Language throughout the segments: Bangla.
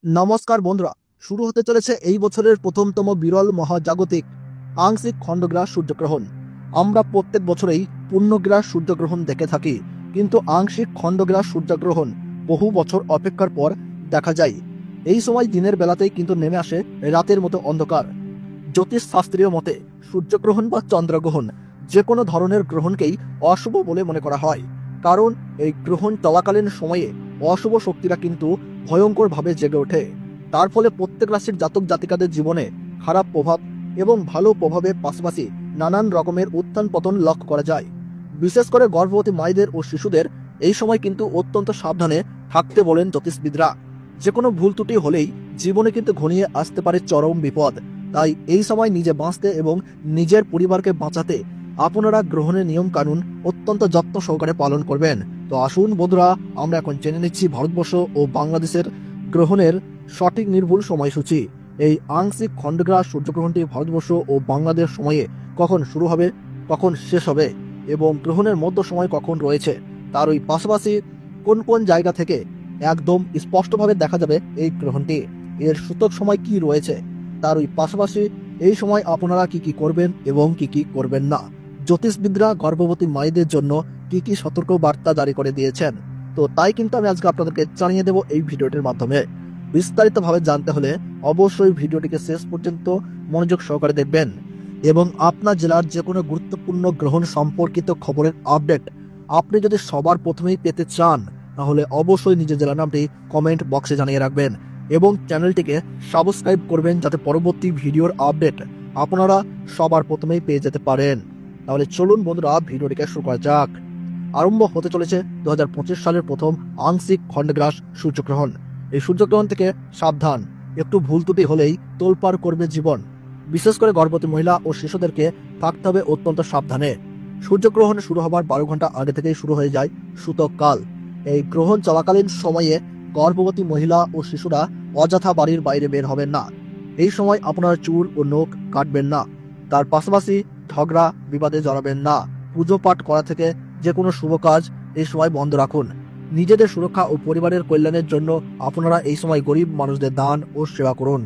নমস্কার বন্ধুরা, শুরু হতে চলেছে এই বছরের প্রথমতম বিরল মহাজাগতিক আংশিক খণ্ডগ্রাস সূর্যগ্রহণ। আমরা প্রত্যেক বছরেই পূর্ণগ্রাস সূর্যগ্রহণ দেখে থাকি, কিন্তু আংশিক খণ্ডগ্রাস সূর্যগ্রহণ বহু বছর অপেক্ষার পর দেখা যায়। এই সময় দিনের বেলাতেই কিন্তু নেমে আসে রাতের মতো অন্ধকার। জ্যোতিষ শাস্ত্রীয় মতে সূর্যগ্রহণ বা চন্দ্রগ্রহণ যে কোনো ধরনের গ্রহণকেই অশুভ বলে মনে করা হয়, কারণ এই গ্রহণ চলাকালীন সময়ে অশুভ শক্তিরা কিন্তু ভয়ঙ্করভাবে জেগে ওঠে। তার ফলে প্রত্যেক রাশির জাতক জাতিকাদের জীবনে খারাপ প্রভাব এবং ভালো প্রভাবের পাশাপাশি নানান রকমের উত্থান পতন লক্ষ্য করা যায়। বিশেষ করে গর্ভবতী মায়েদের ও শিশুদের এই সময় কিন্তু অত্যন্ত সাবধানে থাকতে বলেন জ্যোতিষবিদরা। যে কোনো ভুল ত্রুটি হলেই জীবনে কিন্তু ঘনিয়ে আসতে পারে চরম বিপদ। তাই এই সময় নিজে বাঁচতে এবং নিজের পরিবারকে বাঁচাতে আপনারা গ্রহণের নিয়ম কানুন অত্যন্ত যত্ন সহকারে পালন করবেন। তো আসুন বন্ধুরা, আমরা এখন জেনে নিচ্ছি ভারতবর্ষ ও বাংলাদেশের গ্রহণের সঠিক নির্ভুল সময়সূচি। এই আংশিক খণ্ডগ্রাস সূর্যগ্রহণটি ভারতবর্ষ ও বাংলাদেশ সময়ে কখন শুরু হবে, কখন শেষ হবে এবং গ্রহণের মধ্য সময় কখন রয়েছে, তার ওই পাশাপাশি কোন কোন জায়গা থেকে একদম স্পষ্টভাবে দেখা যাবে এই গ্রহণটি, এর সূতক সময় কি রয়েছে, তার ওই পাশাপাশি এই সময় আপনারা কি কি করবেন এবং কি কি করবেন না। জ্যোতিষবিদরা গর্ভবতী মায়েদের জন্য কি কি সতর্ক বার্তা জারি করে দিয়েছেন, তো তাই কিন্তু আমি আজকে আপনাদেরকে জানিয়ে দেব এই ভিডিওটির মাধ্যমে। বিস্তারিতভাবে জানতে হলে অবশ্যই ভিডিওটিকে শেষ পর্যন্ত মনোযোগ সহকারে দেখবেন এবং আপনার জেলার যে কোনো গুরুত্বপূর্ণ গ্রহণ সম্পর্কিত খবরের আপডেট আপনি যদি সবার প্রথমেই পেতে চান, তাহলে অবশ্যই নিজের জেলার নামটি কমেন্ট বক্সে জানিয়ে রাখবেন এবং চ্যানেলটিকে সাবস্ক্রাইব করবেন, যাতে পরবর্তী ভিডিওর আপডেট আপনারা সবার প্রথমেই পেয়ে যেতে পারেন। তাহলে চলুন বন্ধুরা, ভিডিওটিকে শুরু করা যাক। আরম্ভ হতে চলেছে 2025 সালের প্রথম আংশিক খণ্ডগ্রাস সূর্যগ্রহণ। এই সূর্যগ্রহণ থেকে সাবধান, একটু ভুল ত্রুটি হলেই তোলপাড় করবে জীবন। বিশেষ করে গর্ভবতী মহিলা ও শিশুদেরকে থাকতে হবে অত্যন্ত সাবধানে। সূর্যগ্রহণ শুরু হবার 12 ঘন্টা আগে থেকেই শুরু হয়ে যায় সূতক কাল। এই গ্রহণ চলাকালীন সময়ে গর্ভবতী মহিলা ও শিশুরা অযথা বাড়ির বাইরে বের হবেন না। এই সময় আপনার চুল ও নখ কাটবেন না। তার পাশাপাশি ঝগড়া বিবাদে জড়াবেন না। পুজো পাঠ করা থেকে যে কোনো শুভ কাজ এই সময় বন্ধ রাখুন। নিজেদের সুরক্ষা ও পরিবারের কল্যাণের জন্য আপনারা এই সময় গরিব মানুষদের দান ও সেবা করুন,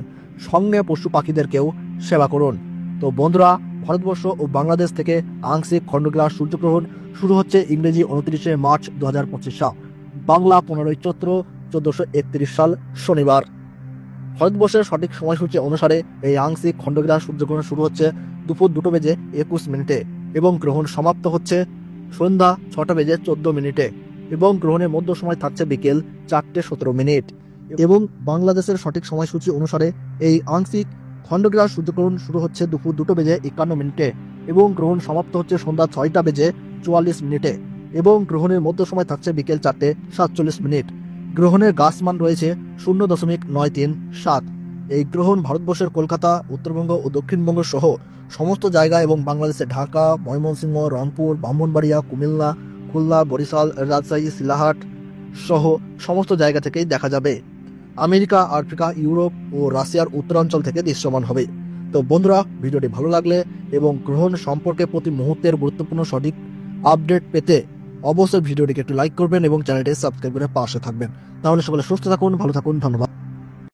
সঙ্গে পশু পাখিদেরকেও সেবা করুন। তো বন্ধুরা, ভারতবর্ষ ও বাংলাদেশ থেকে আংশিক খণ্ডগ্রাস সূর্যগ্রহণ শুরু হচ্ছে ইংরেজি 29শে মার্চ 2025 সাল, বাংলা 15ই চৈত্র 1431 সাল শনিবার। ভারতবর্ষের সঠিক সময়সূচি অনুসারে এই আংশিক খণ্ডগ্রাস সূর্যগ্রহণ শুরু হচ্ছে দুপুর 2:21 এবং গ্রহণ সমাপ্ত হচ্ছে সন্ধ্যা 6:14 এবং গ্রহণের মধ্য সময় থাকছে বিকেল 4:17। এবং বাংলাদেশের সঠিক সময়সূচি অনুসারে এই আংশিক খণ্ডগ্রাস সূর্যগ্রহণ শুরু হচ্ছে দুপুর 2:51 এবং গ্রহণ সমাপ্ত হচ্ছে সন্ধ্যা 6:44 এবং গ্রহণের মধ্য সময় থাকছে বিকেল 4:47। গ্রহণের গাসমান রয়েছে 0.937। এই গ্রহণ ভারতবর্ষের কলকাতা, উত্তরবঙ্গ ও দক্ষিণবঙ্গ সহ সমস্ত জায়গা এবং বাংলাদেশের ঢাকা, ময়মনসিংহ, রংপুর, ব্রাহ্মণবাড়িয়া, কুমিল্লা, খুলনা, বরিশাল, রাজশাহী, সিলাহাট সহ সমস্ত জায়গা থেকেই দেখা যাবে। আমেরিকা, আফ্রিকা, ইউরোপ ও রাশিয়ার উত্তরাঞ্চল থেকে দৃশ্যমান হবে। তো বন্ধুরা, ভিডিওটি ভালো লাগলে এবং গ্রহণ সম্পর্কে প্রতি মুহূর্তের গুরুত্বপূর্ণ সঠিক আপডেট পেতে অবশ্যই ভিডিওটিকে একটু লাইক করবেন এবং চ্যানেলটি সাবস্ক্রাইব করে পাশে থাকবেন। তাহলে সকলে সুস্থ থাকুন, ভালো থাকুন, ধন্যবাদ।